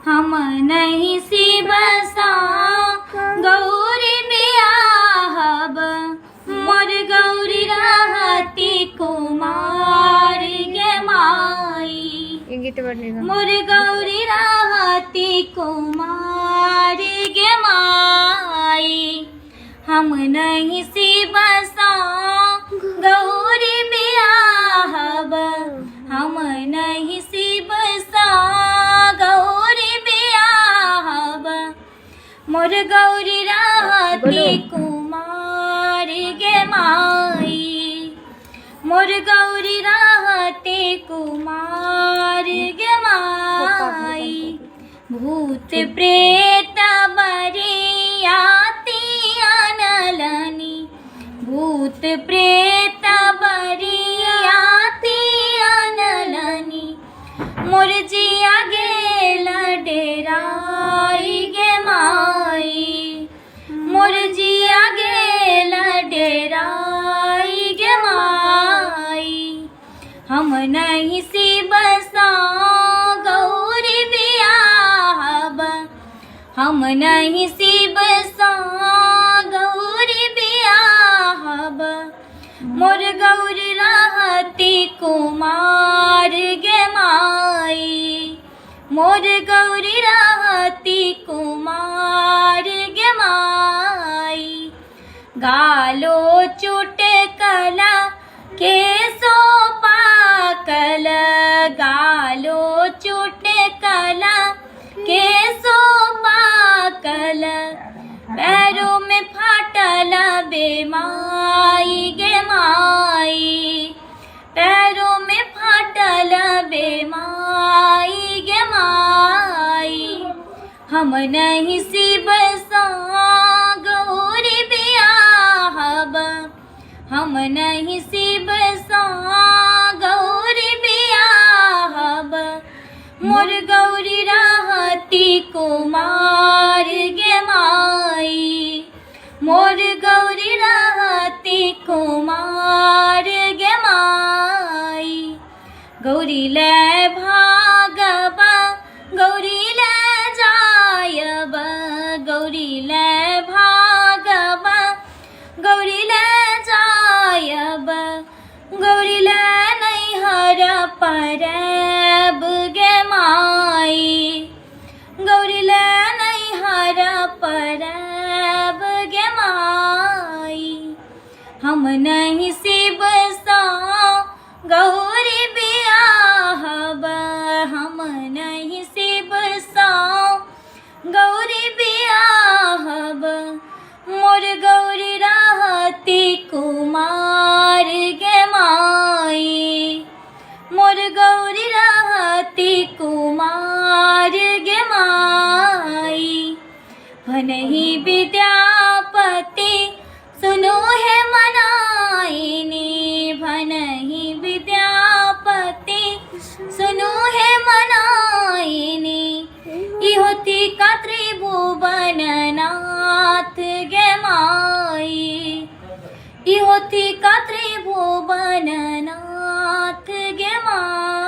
हम नहीं सी बसा गौरी बियाहब मोर गौरी रहती कुमार गे माई गीत बढ़ेगा मोर गौरी रहती कुमार गे माई हम नहीं सी बसा गौरी बियाहब हम नहीं सी बसा गौरी बियाहब मोर गौरी रहती कुमार गे माई मोर गौरी रहते कुमार गे माई भूत प्रेत बरियाती अनलनी भूत प्रेत बरियाती अनलनी मोर जिया गेल डेराई गे माई मोर जिया गेल डेराई गे माई हम नहीं सी बसा गौरी बियाहब हम नहीं सी बसा गौरी बियाहब मोर गौरी रहती कुमार गे माई मोर गौरी रहती कुमार गे माई गालो चुटकला केसो पाकल गालो चुटकला केसो पाकल पैरों में फाटल बेमाई गे माई पैरों में फाटल बेमाई गे माई हम नहीं सी बसा गौरी बियाहब हम नहीं सी बसा गौरी बियाहब मोर गौरी रहती कुमार गे माई मोर गौरी रहती कुमार गे माई गौरी ले भागबा गौरी ले जायब गौरी ले भागबा गौरी ले जायब गौरी ले नैहर परब गे माई गौरी ले नैहर परब गे माई हम नहीं सी बसा गौरी बियाहब हम नहीं सी बसा गौरी बियाहब मोर गौरी रहती कुमार गे माई मोर गौरी रहती कुमार गे माई भनहि विद्यापति सुनो है मनाइनी भनहि विद्यापति सुनो है मनाइनी इहोती का त्रिभुवन नाथ गे माई इहोती का त्रिभुवन नाथ गे माई।